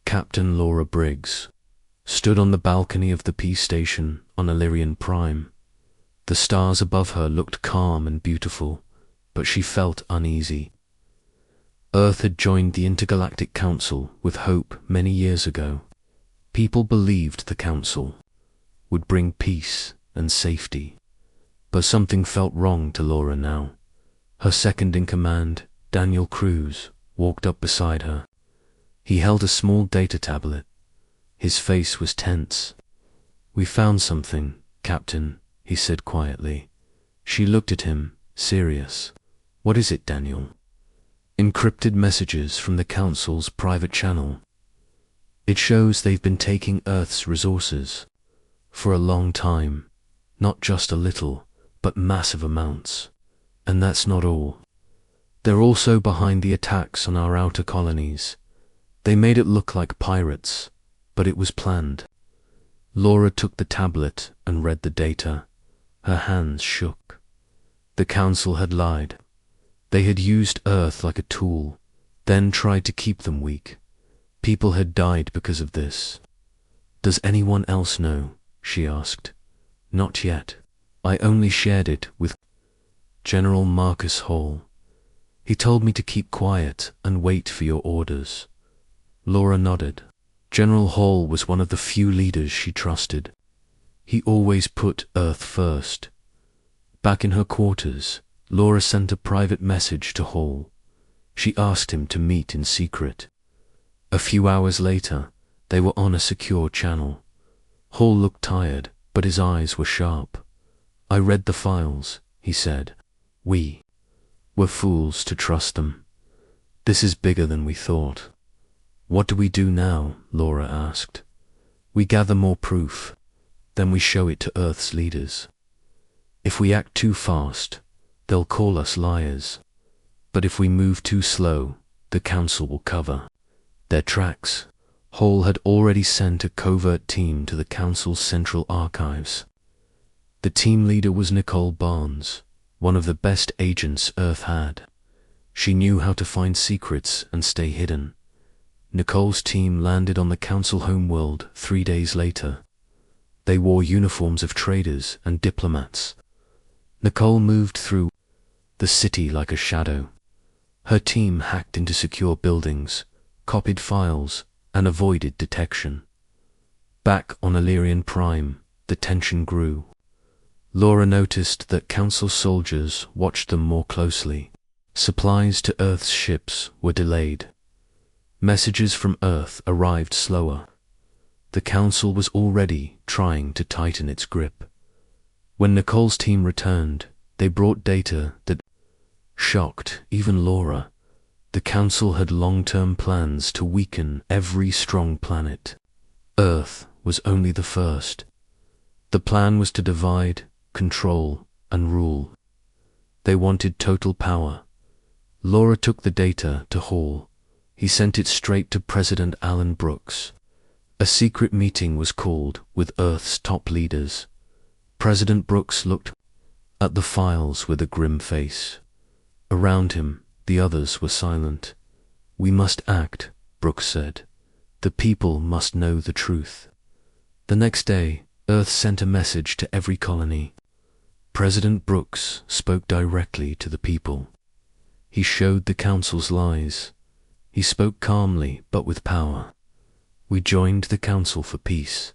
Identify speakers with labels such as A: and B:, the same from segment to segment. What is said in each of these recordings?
A: Captain Laura Briggs stood on the balcony of the peace station on Illyrian Prime. The stars above her looked calm and beautiful, but she felt uneasy. Earth had joined the Intergalactic Council with hope many years ago. People believed the Council would bring peace and safety. But something felt wrong to Laura now. Her second-in-command, Daniel Cruz, walked up beside her. He held a small data tablet. His face was tense. "We found something, Captain," he said quietly. She looked at him, serious. "What is it, Daniel?" "Encrypted messages from the Council's private channel. It shows they've been taking Earth's resources for a long time, not just a little, but massive amounts. And that's not all. They're also behind the attacks on our outer colonies. They made it look like pirates, but it was planned." Laura took the tablet and read the data. Her hands shook. The Council had lied. They had used Earth like a tool, then tried to keep them weak. People had died because of this. "Does anyone else know?" she asked. "Not yet. I only shared it with General Marcus Hall. He told me to keep quiet and wait for your orders." Laura nodded. General Hall was one of the few leaders she trusted. He always put Earth first. Back in her quarters, Laura sent a private message to Hall. She asked him to meet in secret. A few hours later, they were on a secure channel. Hall looked tired, but his eyes were sharp. "I read the files," he said. "We were fools to trust them. This is bigger than we thought." "What do we do now?" Laura asked. "We gather more proof. Then we show it to Earth's leaders. If we act too fast, they'll call us liars. But if we move too slow, the Council will cover their tracks." Hall had already sent a covert team to the Council's central archives. The team leader was Nicole Barnes, one of the best agents Earth had. She knew how to find secrets and stay hidden. Nicole's team landed on the Council homeworld 3 days later. They wore uniforms of traders and diplomats. Nicole moved through the city like a shadow. Her team hacked into secure buildings, copied files, and avoided detection. Back on Illyrian Prime, the tension grew. Laura noticed that Council soldiers watched them more closely. Supplies to Earth's ships were delayed. Messages from Earth arrived slower. The Council was already trying to tighten its grip. When Nicole's team returned, they brought data that shocked even Laura. The Council had long-term plans to weaken every strong planet. Earth was only the first. The plan was to divide, control, and rule. They wanted total power. Laura took the data to Hall. He sent it straight to President Alan Brooks. A secret meeting was called with Earth's top leaders. President Brooks looked at the files with a grim face. Around him, the others were silent. "We must act," Brooks said. "The people must know the truth." The next day, Earth sent a message to every colony. President Brooks spoke directly to the people. He showed the Council's lies. He spoke calmly but with power. "We joined the Council for peace,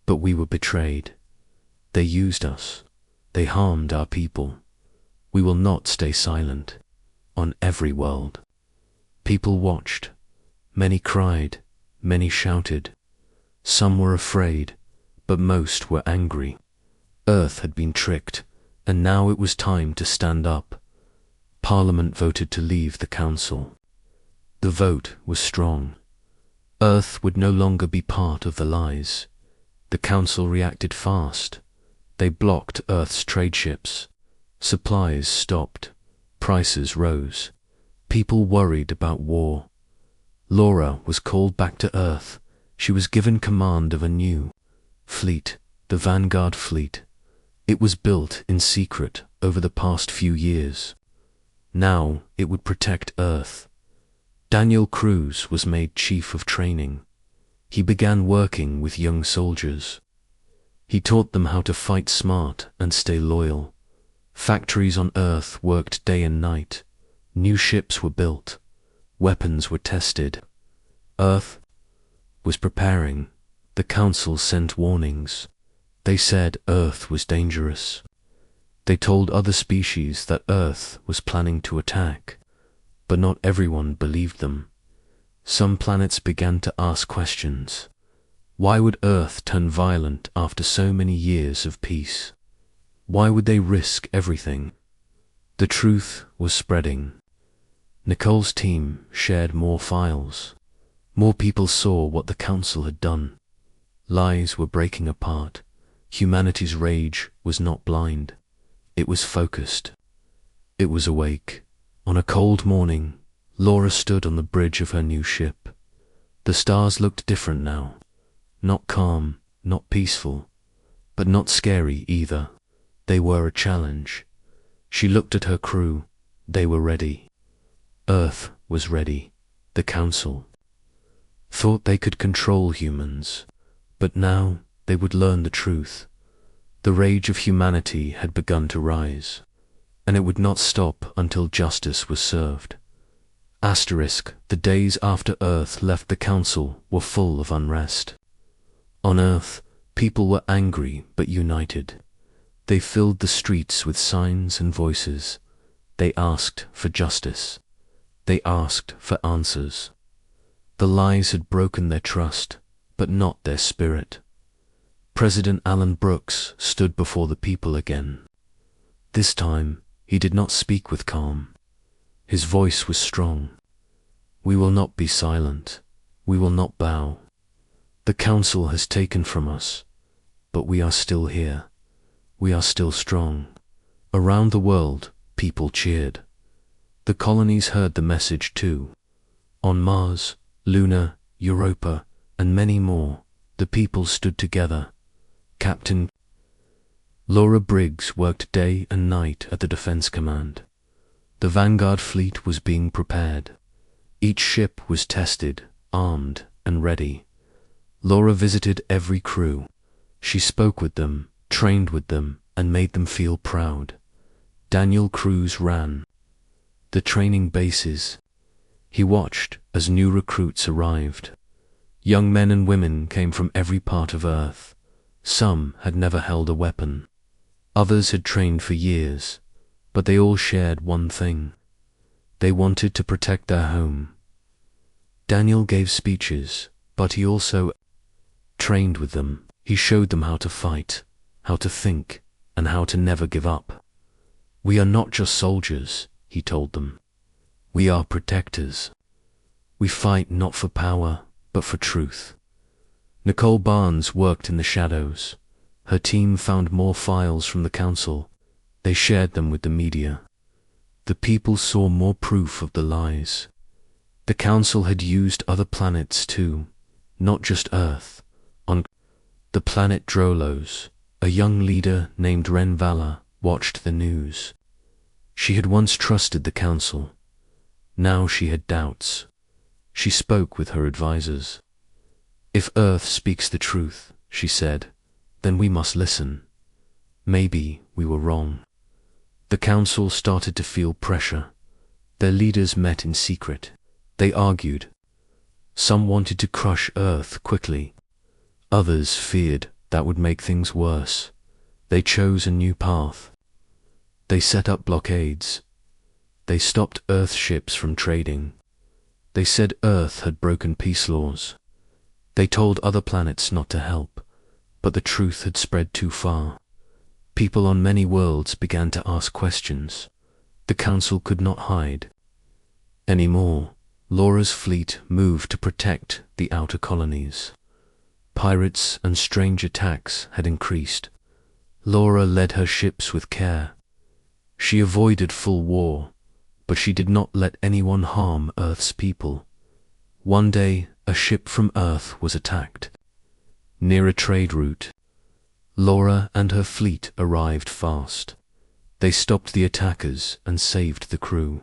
A: but we were betrayed. They used us. They harmed our people. We will not stay silent. On every world." People watched. Many cried, many shouted. Some were afraid, but most were angry. Earth had been tricked, and now it was time to stand up. Parliament voted to leave the Council. The vote was strong. Earth would no longer be part of the lies. The Council reacted fast. They blocked Earth's trade ships. Supplies stopped. Prices rose. People worried about war. Laura was called back to Earth. She was given command of a new fleet, the Vanguard Fleet. It was built in secret over the past few years. Now it would protect Earth. Daniel Cruz was made Chief of Training. He began working with young soldiers. He taught them how to fight smart and stay loyal. Factories on Earth worked day and night. New ships were built. Weapons were tested. Earth was preparing. The Council sent warnings. They said Earth was dangerous. They told other species that Earth was planning to attack, but not everyone believed them. Some planets began to ask questions. Why would Earth turn violent after so many years of peace? Why would they risk everything? The truth was spreading. Nicole's team shared more files. More people saw what the Council had done. Lies were breaking apart. Humanity's rage was not blind. It was focused. It was awake. On a cold morning, Laura stood on the bridge of her new ship. The stars looked different now. Not calm, not peaceful, but not scary either. They were a challenge. She looked at her crew. They were ready. Earth was ready. The Council thought they could control humans, but now they would learn the truth. The rage of humanity had begun to rise, and it would not stop until justice was served. The days after Earth left the Council were full of unrest. On Earth, people were angry but united. They filled the streets with signs and voices. They asked for justice. They asked for answers. The lies had broken their trust, but not their spirit. President Alan Brooks stood before the people again. This time, he did not speak with calm. His voice was strong. We will not be silent. We will not bow. The Council has taken from us, but we are still here. We are still strong. Around the world, people cheered. The colonies heard the message too. On Mars, Luna, Europa, and many more, the people stood together. Captain Laura Briggs worked day and night at the Defense Command. The Vanguard fleet was being prepared. Each ship was tested, armed, and ready. Laura visited every crew. She spoke with them, trained with them, and made them feel proud. Daniel Cruz ran the training bases. He watched as new recruits arrived. Young men and women came from every part of Earth. Some had never held a weapon. Others had trained for years, but they all shared one thing. They wanted to protect their home. Daniel gave speeches, but he also trained with them. He showed them how to fight, how to think, and how to never give up. We are not just soldiers, he told them. We are protectors. We fight not for power, but for truth. Nicole Barnes worked in the shadows. Her team found more files from the Council. They shared them with the media. The people saw more proof of the lies. The Council had used other planets too, not just Earth. On the planet Drolos, a young leader named Ren Vala watched the news. She had once trusted the Council. Now she had doubts. She spoke with her advisors. If Earth speaks the truth, she said, then we must listen. Maybe we were wrong. The Council started to feel pressure. Their leaders met in secret. They argued. Some wanted to crush Earth quickly. Others feared that would make things worse. They chose a new path. They set up blockades. They stopped Earth ships from trading. They said Earth had broken peace laws. They told other planets not to help, but the truth had spread too far. People on many worlds began to ask questions. The Council could not hide anymore. Laura's fleet moved to protect the outer colonies. Pirates and strange attacks had increased. Laura led her ships with care. She avoided full war, but she did not let anyone harm Earth's people. One day, a ship from Earth was attacked. Near a trade route, Laura and her fleet arrived fast. They stopped the attackers and saved the crew.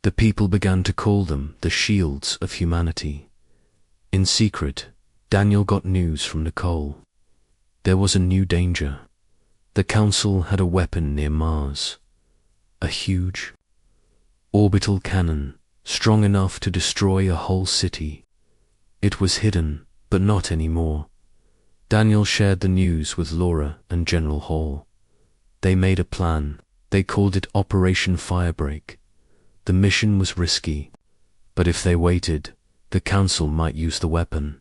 A: The people began to call them the shields of humanity. In secret, Daniel got news from Nicole. There was a new danger. The Council had a weapon near Mars. A huge orbital cannon, strong enough to destroy a whole city. It was hidden, but not anymore. Daniel shared the news with Laura and General Hall. They made a plan. They called it Operation Firebreak. The mission was risky, but if they waited, the Council might use the weapon.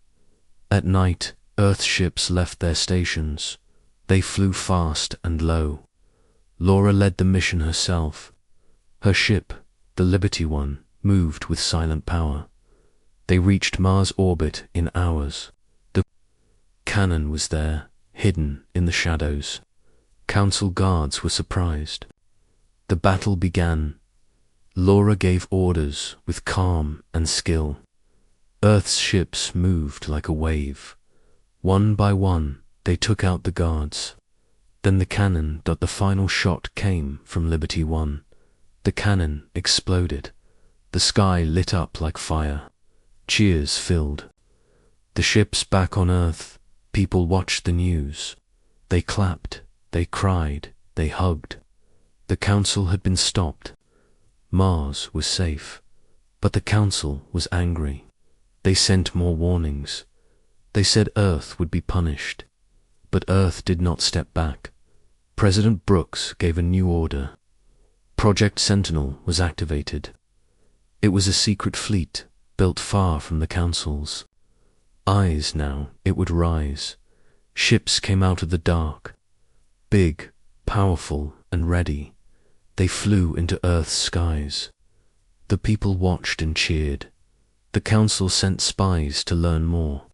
A: At night, Earth ships left their stations. They flew fast and low. Laura led the mission herself. Her ship, the Liberty One, moved with silent power. They reached Mars orbit in hours. The cannon was there, hidden in the shadows. Council guards were surprised. The battle began. Laura gave orders with calm and skill. Earth's ships moved like a wave. One by one, they took out the guards. Then the cannon, the final shot came from Liberty One. The cannon exploded. The sky lit up like fire. Cheers filled. The ships back on Earth, people watched the news. They clapped, they cried, they hugged. The Council had been stopped. Mars was safe, but the Council was angry. They sent more warnings. They said Earth would be punished, but Earth did not step back. President Brooks gave a new order. Project Sentinel was activated. It was a secret fleet built far from the Council's eyes. Now it would rise. Ships came out of the dark, big, powerful, and ready. They flew into Earth's skies. The people watched and cheered. The Council sent spies to learn more,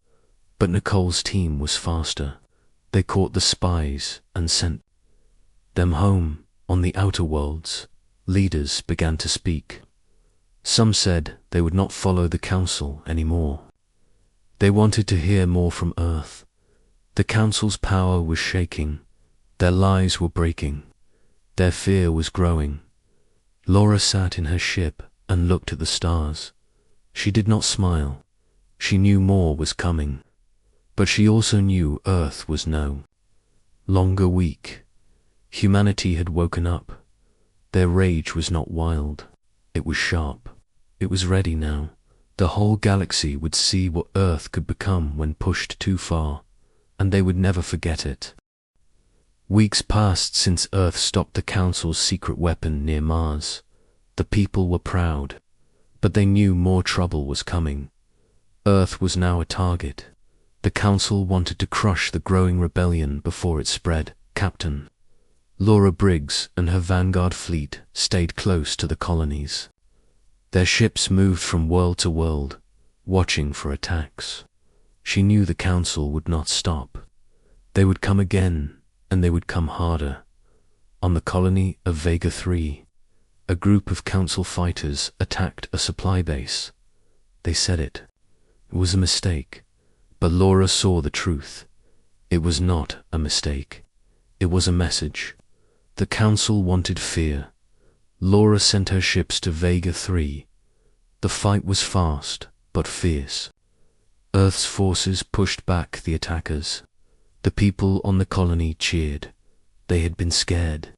A: but Nicole's team was faster. They caught the spies and sent them home. On the outer worlds, leaders began to speak. Some said they would not follow the Council anymore. They wanted to hear more from Earth. The Council's power was shaking. Their lies were breaking. Their fear was growing. Laura sat in her ship and looked at the stars. She did not smile. She knew more was coming. But she also knew Earth was no longer weak. Humanity had woken up. Their rage was not wild. It was sharp. It was ready now. The whole galaxy would see what Earth could become when pushed too far, and they would never forget it. Weeks passed since Earth stopped the Council's secret weapon near Mars. The people were proud, but they knew more trouble was coming. Earth was now a target. The Council wanted to crush the growing rebellion before it spread. Captain Laura Briggs and her Vanguard fleet stayed close to the colonies. Their ships moved from world to world, watching for attacks. She knew the Council would not stop. They would come again, and they would come harder. On the colony of Vega 3, a group of Council fighters attacked a supply base. They said it was a mistake, but Laura saw the truth. It was not a mistake. It was a message. The Council wanted fear. Laura sent her ships to Vega 3. The fight was fast, but fierce. Earth's forces pushed back the attackers. The people on the colony cheered. They had been scared.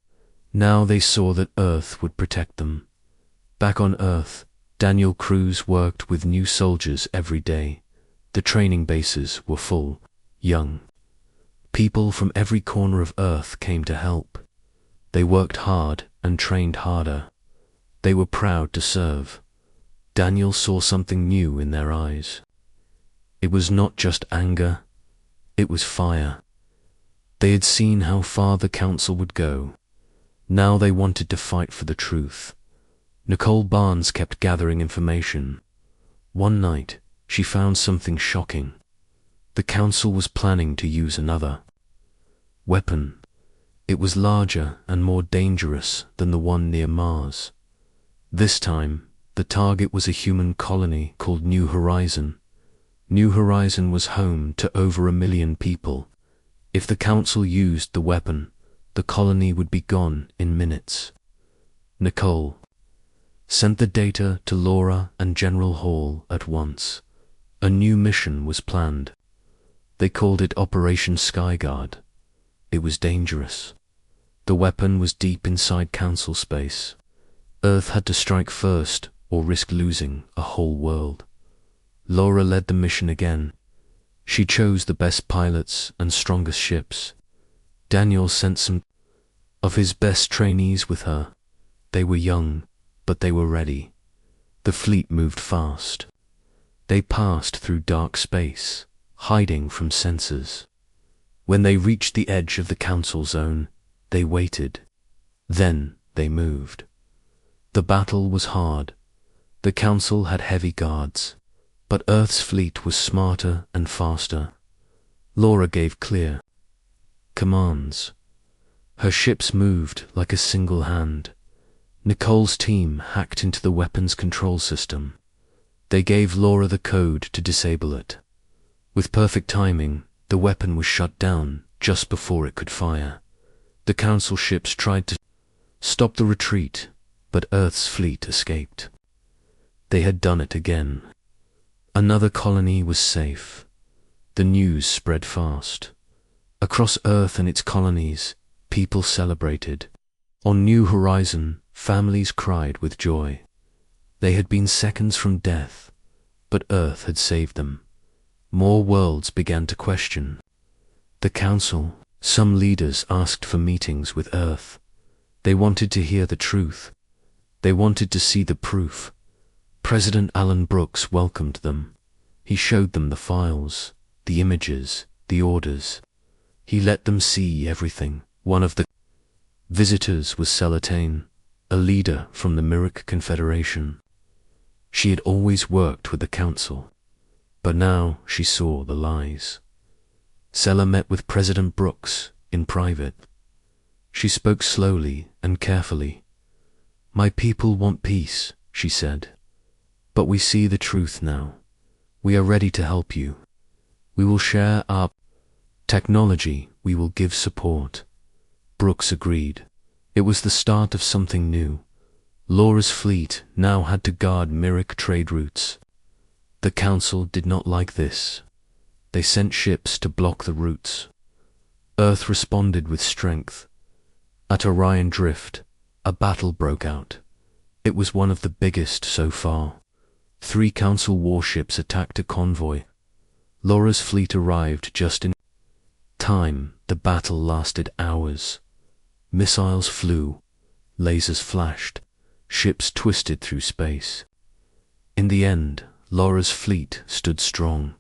A: Now they saw that Earth would protect them. Back on Earth, Daniel Cruz worked with new soldiers every day. The training bases were full. Young people from every corner of Earth came to help. They worked hard and trained harder. They were proud to serve. Daniel saw something new in their eyes. It was not just anger. It was fire. They had seen how far the Council would go. Now they wanted to fight for the truth. Nicole Barnes kept gathering information. One night, she found something shocking. The Council was planning to use another weapon. It was larger and more dangerous than the one near Mars. This time, the target was a human colony called New Horizon. New Horizon was home to over 1 million people. If the Council used the weapon, the colony would be gone in minutes. Nicole sent the data to Laura and General Hall at once. A new mission was planned. They called it Operation Skyguard. It was dangerous. The weapon was deep inside Council space. Earth had to strike first or risk losing a whole world. Laura led the mission again. She chose the best pilots and strongest ships. Daniel sent some of his best trainees with her. They were young, but they were ready. The fleet moved fast. They passed through dark space, hiding from sensors. When they reached the edge of the Council zone, they waited. Then they moved. The battle was hard. The Council had heavy guards, but Earth's fleet was smarter and faster. Laura gave clear commands. Her ships moved like a single hand. Nicole's team hacked into the weapons control system. They gave Laura the code to disable it. With perfect timing, the weapon was shut down just before it could fire. The Council ships tried to stop the retreat, but Earth's fleet escaped. They had done it again. Another colony was safe. The news spread fast. Across Earth and its colonies, people celebrated. On New Horizon, families cried with joy. They had been seconds from death, but Earth had saved them. More worlds began to question. The Council, some leaders asked for meetings with Earth. They wanted to hear the truth. They wanted to see the proof. President Alan Brooks welcomed them. He showed them the files, the images, the orders. He let them see everything. One of the visitors was Celatane, a leader from the Myrick Confederation. She had always worked with the Council, but now she saw the lies. Sela met with President Brooks in private. She spoke slowly and carefully. "My people want peace," she said. "But we see the truth now. We are ready to help you. We will share our technology. We will give support." Brooks agreed. It was the start of something new. Laura's fleet now had to guard Myrick trade routes. The Council did not like this. They sent ships to block the routes. Earth responded with strength. At Orion Drift, a battle broke out. It was one of the biggest so far. 3 Council warships attacked a convoy. Laura's fleet arrived just in time. The battle lasted hours. Missiles flew, lasers flashed, ships twisted through space. In the end, Laura's fleet stood strong.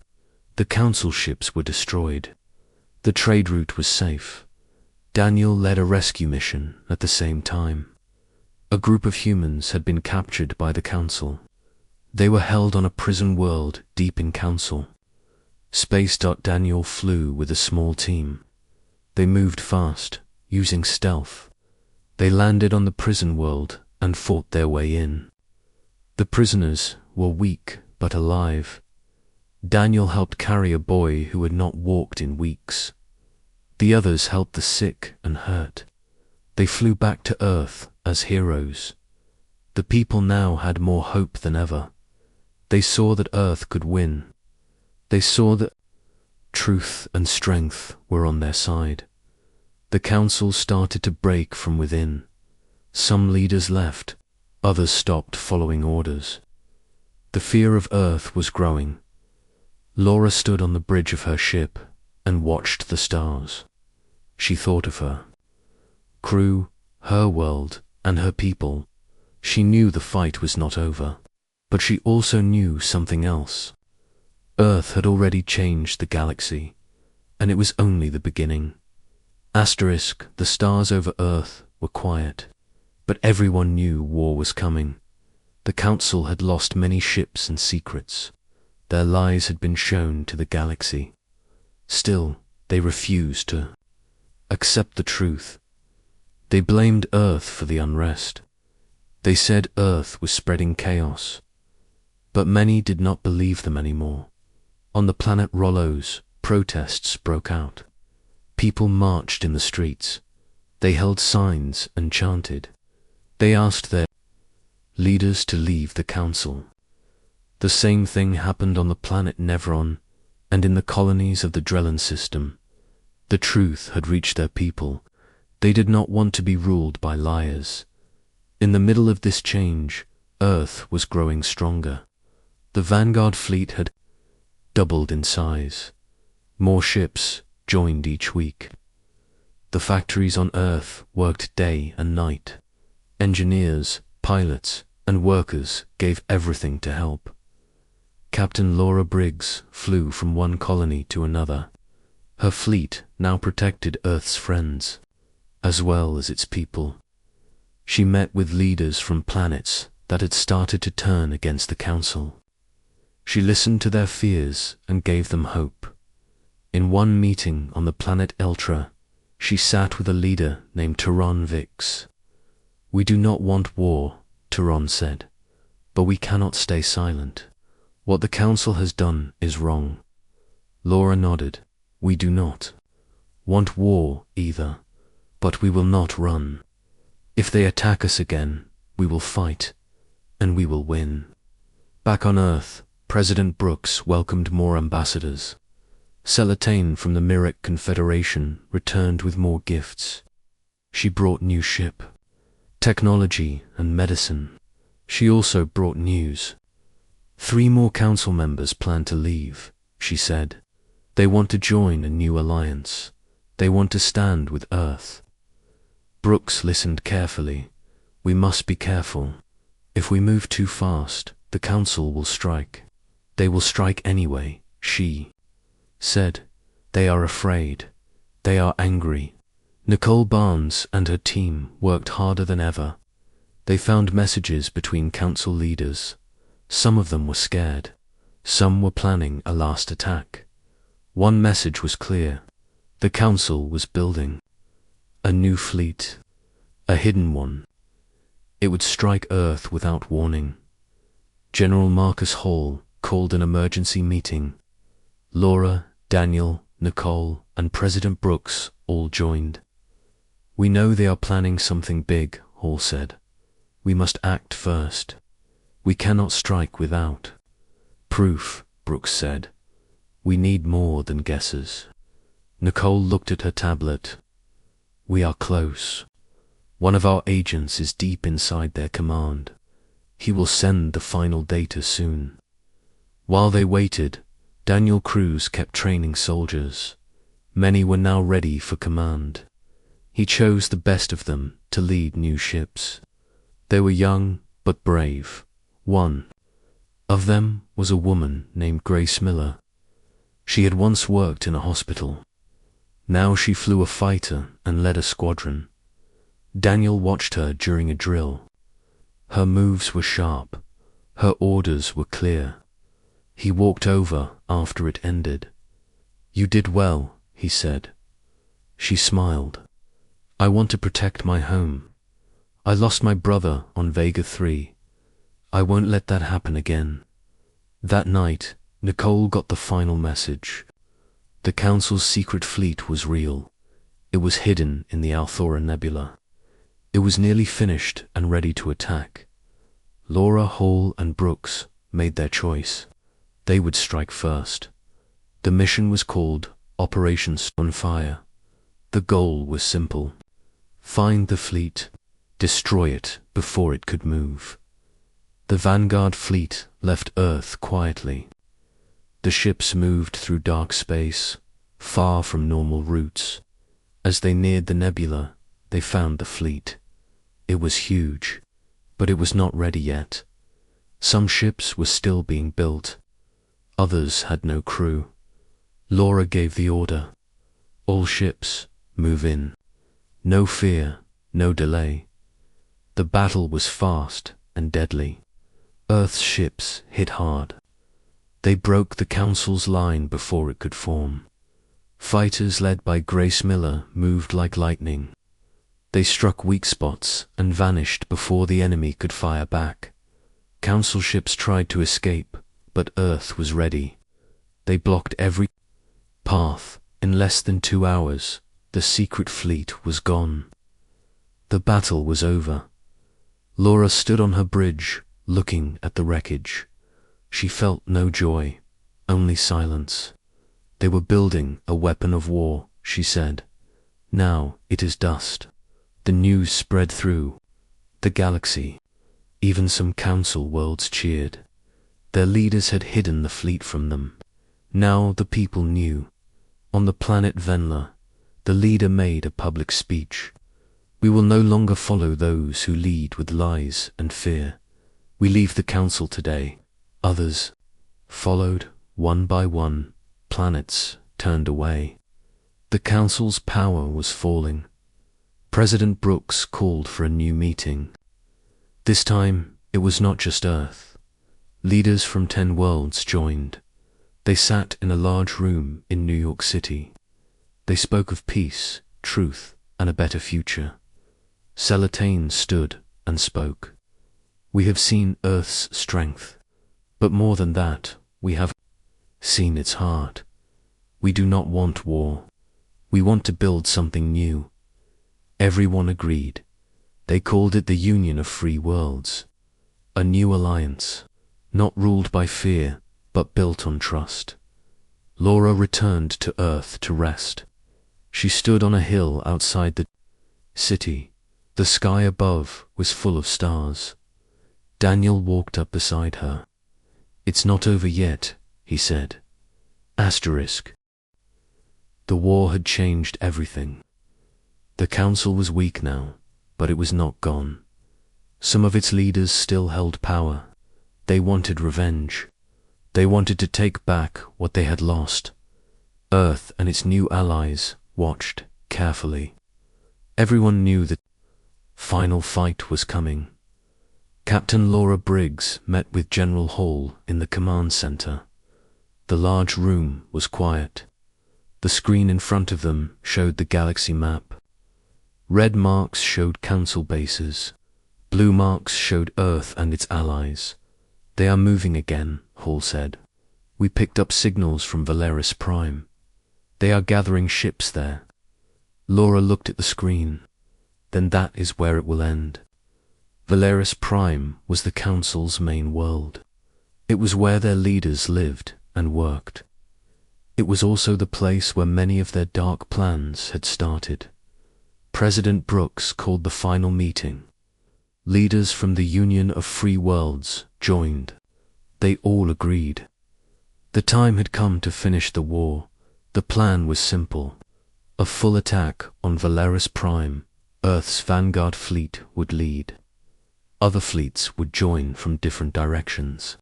A: The Council ships were destroyed. The trade route was safe. Daniel led a rescue mission at the same time. A group of humans had been captured by the Council. They were held on a prison world deep in Council. Space Daniel flew with a small team. They moved fast, using stealth. They landed on the prison world and fought their way in. The prisoners were weak but alive. Daniel helped carry a boy who had not walked in weeks. The others helped the sick and hurt. They flew back to Earth as heroes. The people now had more hope than ever. They saw that Earth could win. They saw that truth and strength were on their side. The Council started to break from within. Some leaders left, others stopped following orders. The fear of Earth was growing. Laura stood on the bridge of her ship and watched the stars. She thought of her crew, her world, and her people. She knew the fight was not over, but she also knew something else. Earth had already changed the galaxy, and it was only the beginning. The stars over Earth were quiet, but everyone knew war was coming. The Council had lost many ships and secrets. Their lies had been shown to the galaxy. Still, they refused to accept the truth. They blamed Earth for the unrest. They said Earth was spreading chaos. But many did not believe them anymore. On the planet Rollos, protests broke out. People marched in the streets. They held signs and chanted. They asked their leaders to leave the Council. The same thing happened on the planet Nevron. And in the colonies of the Drellin system, the truth had reached their people. They did not want to be ruled by liars. In the middle of this change, Earth was growing stronger. The Vanguard fleet had doubled in size. More ships joined each week. The factories on Earth worked day and night. Engineers, pilots, and workers gave everything to help. Captain Laura Briggs flew from one colony to another. Her fleet now protected Earth's friends, as well as its people. She met with leaders from planets that had started to turn against the Council. She listened to their fears and gave them hope. In one meeting on the planet Eltra, she sat with a leader named Turon Vix. "We do not want war," Turon said, "but we cannot stay silent. What the Council has done is wrong." Laura nodded. "We do not want war either, but we will not run. If they attack us again, we will fight, and we will win." Back on Earth, President Brooks welcomed more ambassadors. Celatane from the Myrick Confederation returned with more gifts. She brought new ship, technology, and medicine. She also brought news. 3 more council members plan to leave, she said. They want to join a new alliance. They want to stand with Earth. Brooks listened carefully. "We must be careful. If we move too fast, the Council will strike. They will strike anyway," she said. "They are afraid. They are angry." Nicole Barnes and her team worked harder than ever. They found messages between Council leaders. Some of them were scared. Some were planning a last attack. One message was clear. The Council was building a new fleet, a hidden one. It would strike Earth without warning. General Marcus Hall called an emergency meeting. Laura, Daniel, Nicole, and President Brooks all joined. "We know they are planning something big," Hall said. "We must act first. We cannot strike without proof," Brooks said. "We need more than guesses." Nicole looked at her tablet. "We are close. One of our agents is deep inside their command. He will send the final data soon." While they waited, Daniel Cruz kept training soldiers. Many were now ready for command. He chose the best of them to lead new ships. They were young but brave. One of them was a woman named Grace Miller. She had once worked in a hospital. Now she flew a fighter and led a squadron. Daniel watched her during a drill. Her moves were sharp. Her orders were clear. He walked over after it ended. "You did well," he said. She smiled. "I want to protect my home. I lost my brother on Vega 3. I won't let that happen again." That night, Nicole got the final message. The Council's secret fleet was real. It was hidden in the Althora Nebula. It was nearly finished and ready to attack. Laura, Hall, and Brooks made their choice. They would strike first. The mission was called Operation Sunfire. The goal was simple. Find the fleet, destroy it before it could move. The Vanguard fleet left Earth quietly. The ships moved through dark space, far from normal routes. As they neared the nebula, they found the fleet. It was huge, but it was not ready yet. Some ships were still being built. Others had no crew. Laura gave the order. "All ships, move in. No fear, no delay." The battle was fast and deadly. Earth's ships hit hard. They broke the Council's line before it could form. Fighters led by Grace Miller moved like lightning. They struck weak spots and vanished before the enemy could fire back. Council ships tried to escape, but Earth was ready. They blocked every path. In less than 2 hours, the secret fleet was gone. The battle was over. Laura stood on her bridge, looking at the wreckage. She felt no joy, only silence. They were building a weapon of war, she said. Now it is dust. The news spread through the galaxy. Even some council worlds cheered. Their leaders had hidden the fleet from them. Now the people knew. On the planet Venla, the leader made a public speech. We will no longer follow those who lead with lies and fear. We leave the council today. Others followed, one by one. Planets turned away. The council's power was falling. President Brooks called for a new meeting. This time, it was not just Earth. Leaders from 10 worlds joined. They sat in a large room in New York City. They spoke of peace, truth, and a better future. Celatane stood and spoke. We have seen Earth's strength, but more than that, we have seen its heart. We do not want war. We want to build something new. Everyone agreed. They called it the Union of Free Worlds. A new alliance, not ruled by fear, but built on trust. Laura returned to Earth to rest. She stood on a hill outside the city. The sky above was full of stars. Daniel walked up beside her. It's not over yet, he said. Asterisk. The war had changed everything. The council was weak now, but it was not gone. Some of its leaders still held power. They wanted revenge. They wanted to take back what they had lost. Earth and its new allies watched carefully. Everyone knew the final fight was coming. Captain Laura Briggs met with General Hall in the command center. The large room was quiet. The screen in front of them showed the galaxy map. Red marks showed council bases. Blue marks showed Earth and its allies. They are moving again, Hall said. We picked up signals from Valeris Prime. They are gathering ships there. Laura looked at the screen. Then that is where it will end. Valeris Prime was the council's main world. It was where their leaders lived and worked. It was also the place where many of their dark plans had started. President Brooks called the final meeting. Leaders from the Union of Free Worlds joined. They all agreed. The time had come to finish the war. The plan was simple. A full attack on Valeris Prime. Earth's vanguard fleet would lead. Other fleets would join from different directions.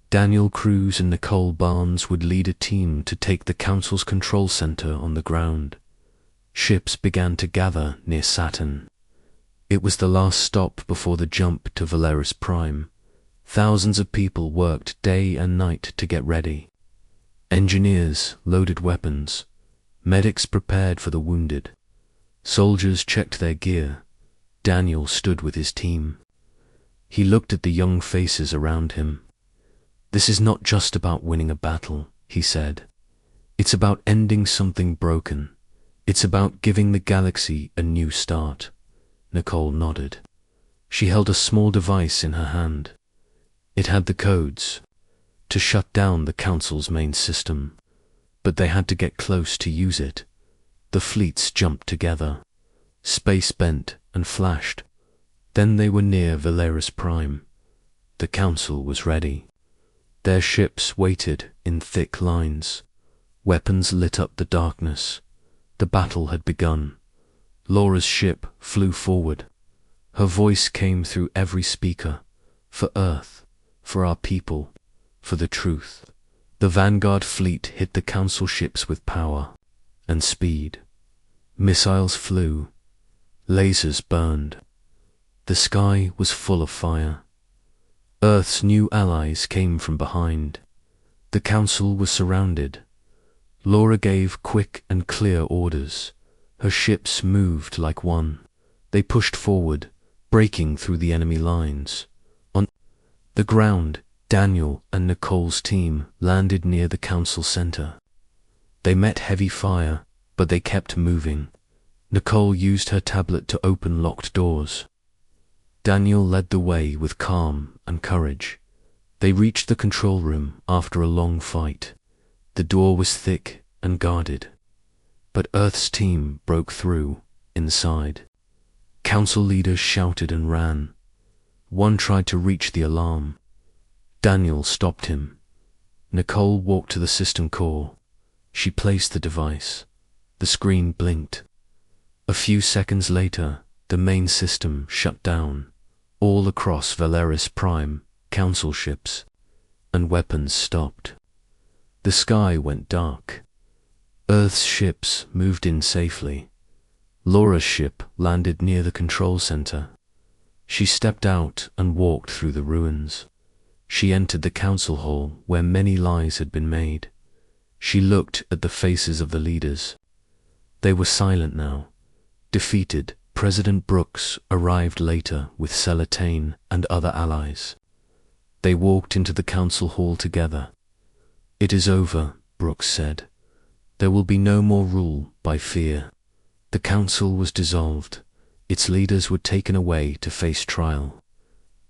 A: Daniel Cruz and Nicole Barnes would lead a team to take the Council's control center on the ground. Ships began to gather near Saturn. It was the last stop before the jump to Valeris Prime. Thousands of people worked day and night to get ready. Engineers loaded weapons. Medics prepared for the wounded. Soldiers checked their gear. Daniel stood with his team. He looked at the young faces around him. This is not just about winning a battle, he said. It's about ending something broken. It's about giving the galaxy a new start. Nicole nodded. She held a small device in her hand. It had the codes to shut down the Council's main system, but they had to get close to use it. The fleets jumped together. Space bent and flashed. Then they were near Valeris Prime. The Council was ready. Their ships waited in thick lines. Weapons lit up the darkness. The battle had begun. Laura's ship flew forward. Her voice came through every speaker. For Earth, for our people, for the truth. The Vanguard fleet hit the Council ships with power and speed. Missiles flew. Lasers burned. The sky was full of fire. Earth's new allies came from behind. The Council was surrounded. Laura gave quick and clear orders. Her ships moved like one. They pushed forward, breaking through the enemy lines. On the ground, Daniel and Nicole's team landed near the Council center. They met heavy fire, but they kept moving. Nicole used her tablet to open locked doors. Daniel led the way with calm and courage. They reached the control room after a long fight. The door was thick and guarded, but Earth's team broke through inside. Council leaders shouted and ran. One tried to reach the alarm. Daniel stopped him. Nicole walked to the system core. She placed the device. The screen blinked. A few seconds later, the main system shut down. All across Valeris Prime, council ships and weapons stopped. The sky went dark. Earth's ships moved in safely. Laura's ship landed near the control center. She stepped out and walked through the ruins. She entered the council hall where many lies had been made. She looked at the faces of the leaders. They were silent now. Defeated, President Brooks arrived later with Celatane and other allies. They walked into the council hall together. "It is over," Brooks said. "There will be no more rule by fear." The council was dissolved. Its leaders were taken away to face trial.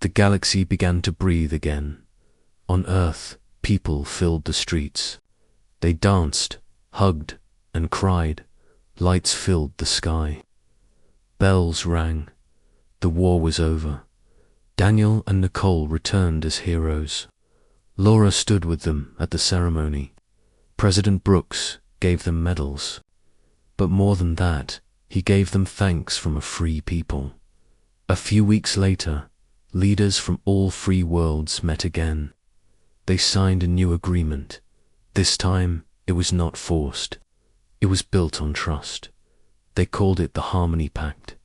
A: The galaxy began to breathe again. On Earth, people filled the streets. They danced, hugged, and cried. Lights filled the sky. Bells rang. The war was over. Daniel and Nicole returned as heroes. Laura stood with them at the ceremony. President Brooks gave them medals. But more than that, he gave them thanks from a free people. A few weeks later, leaders from all free worlds met again. They signed a new agreement. This time, it was not forced. It was built on trust. They called it the Harmony Pact.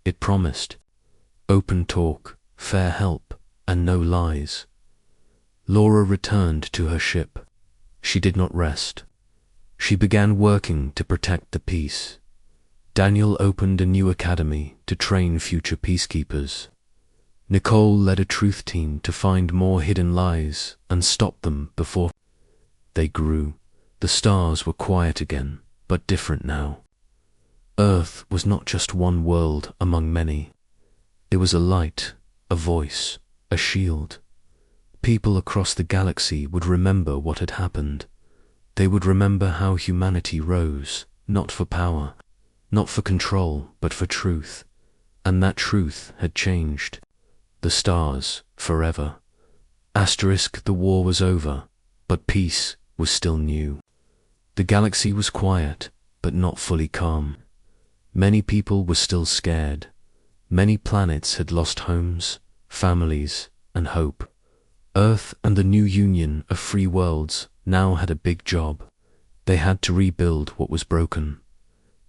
A: It promised open talk, fair help, and no lies. Laura returned to her ship. She did not rest. She began working to protect the peace. Daniel opened a new academy to train future peacekeepers. Nicole led a truth team to find more hidden lies and stop them before they grew. The stars were quiet again, but different now. Earth was not just one world among many. It was a light, a voice, a shield. People across the galaxy would remember what had happened. They would remember how humanity rose, not for power, not for control, but for truth. And that truth had changed. The stars, forever. Asterisk, the war was over, but peace was still new. The galaxy was quiet, but not fully calm. Many people were still scared. Many planets had lost homes, families, and hope. Earth and the new union of free worlds now had a big job. They had to rebuild what was broken.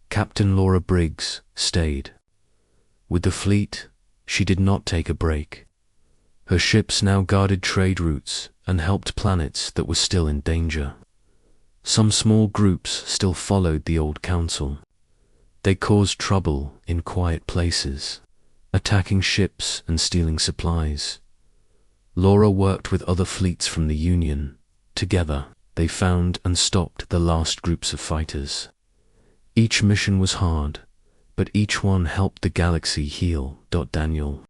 A: Captain Laura Briggs stayed. With the fleet, she did not take a break. Her ships now guarded trade routes and helped planets that were still in danger. Some small groups still followed the old council. They caused trouble in quiet places, attacking ships and stealing supplies. Laura worked with other fleets from the Union. Together, they found and stopped the last groups of fighters. Each mission was hard, but each one helped the galaxy heal. Daniel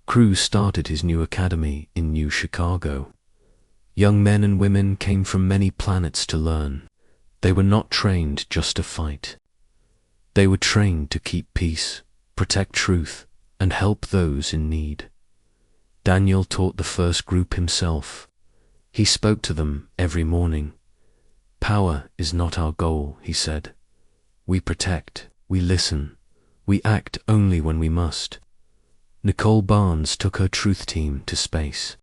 A: Cruz started his new academy in New Chicago. Young men and women came from many planets to learn. They were not trained just to fight. They were trained to keep peace, protect truth, and help those in need. Daniel taught the first group himself. He spoke to them every morning. "Power is not our goal," he said. "We protect, we listen, we act only when we must." Nicole Barnes took her truth team to space.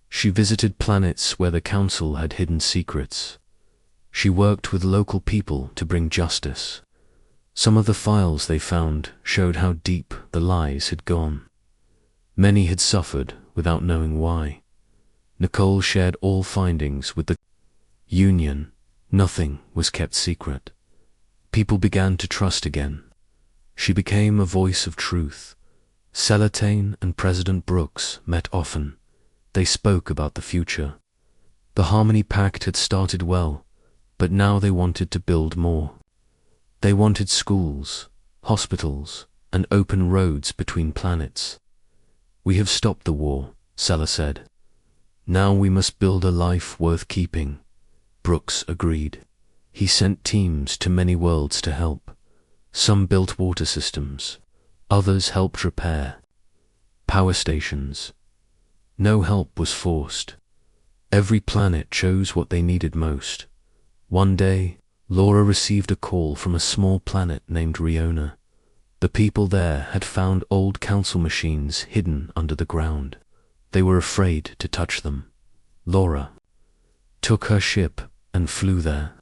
A: She visited planets where the council had hidden secrets. She worked with local people to bring justice. Some of the files they found showed how deep the lies had gone. Many had suffered without knowing why. Nicole shared all findings with the Union. Nothing was kept secret. People began to trust again. She became a voice of truth. Celatane and President Brooks met often. They spoke about the future. The Harmony Pact had started well, but now they wanted to build more. They wanted schools, hospitals, and open roads between planets. "We have stopped the war," Sela said. "Now we must build a life worth keeping." Brooks agreed. He sent teams to many worlds to help. Some built water systems. Others helped repair power stations. No help was forced. Every planet chose what they needed most. One day, Laura received a call from a small planet named Riona. The people there had found old council machines hidden under the ground. They were afraid to touch them. Laura took her ship and flew there.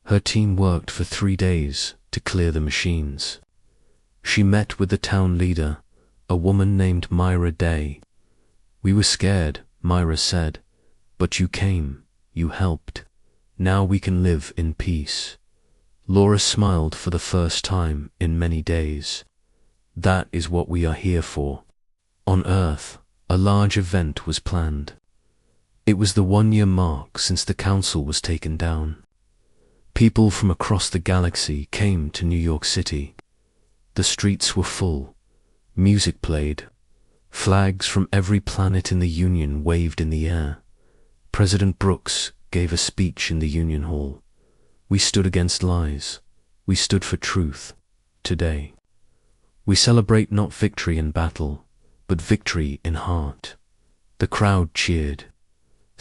A: Her team worked for 3 days to clear the machines. She met with the town leader, a woman named Myra Day. "We were scared," Myra said, "but you came, you helped. Now we can live in peace." Laura smiled for the first time in many days. That is what we are here for. On Earth, a large event was planned. It was the 1-year mark since the council was taken down. People from across the galaxy came to New York City. The streets were full. Music played. Flags from every planet in the Union waved in the air. President Brooks gave a speech in the Union Hall. "We stood against lies. We stood for truth. Today, we celebrate not victory in battle, but victory in heart." The crowd cheered.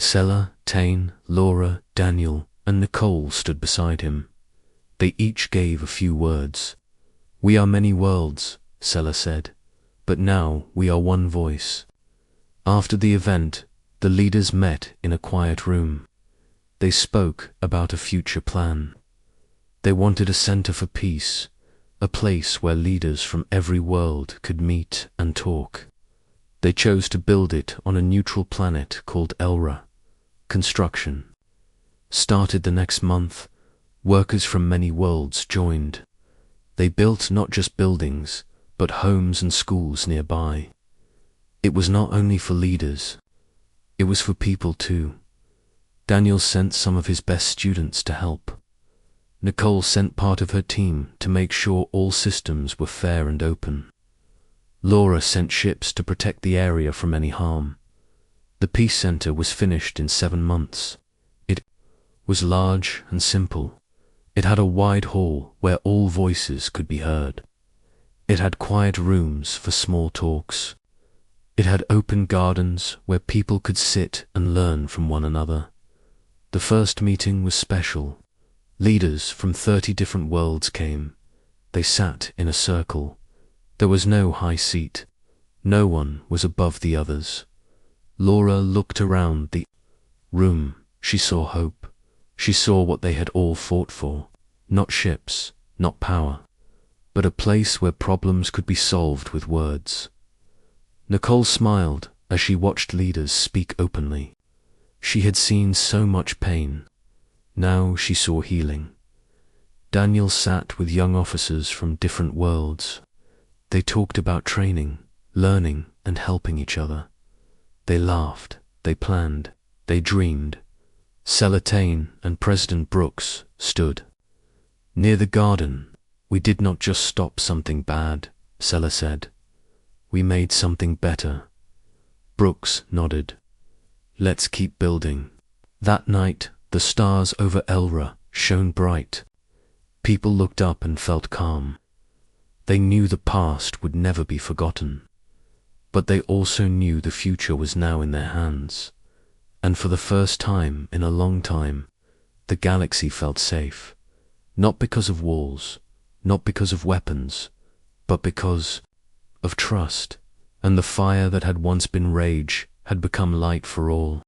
A: Sela, Tane, Laura, Daniel, and Nicole stood beside him. They each gave a few words. "We are many worlds," Sela said, "but now we are one voice." After the event, the leaders met in a quiet room. They spoke about a future plan. They wanted a center for peace, a place where leaders from every world could meet and talk. They chose to build it on a neutral planet called Elra. Construction started the next month. Workers from many worlds joined. They built not just buildings, but homes and schools nearby. It was not only for leaders, it was for people too. Daniel sent some of his best students to help. Nicole sent part of her team to make sure all systems were fair and open. Laura sent ships to protect the area from any harm. The Peace Center was finished in 7 months. It was large and simple. It had a wide hall where all voices could be heard. It had quiet rooms for small talks. It had open gardens where people could sit and learn from one another. The first meeting was special. Leaders from 30 different worlds came. They sat in a circle. There was no high seat. No one was above the others. Laura looked around the room. She saw hope. She saw what they had all fought for. Not ships, not power, but a place where problems could be solved with words. Nicole smiled as she watched leaders speak openly. She had seen so much pain. Now she saw healing. Daniel sat with young officers from different worlds. They talked about training, learning, and helping each other. They laughed, they planned, they dreamed. Sela Tane and President Brooks stood. Near the garden, "We did not just stop something bad," Sela said. "We made something better." Brooks nodded. "Let's keep building." That night, the stars over Elra shone bright. People looked up and felt calm. They knew the past would never be forgotten. But they also knew the future was now in their hands. And for the first time in a long time, the galaxy felt safe. Not because of walls, not because of weapons, but because of trust. And the fire that had once been rage had become light for all.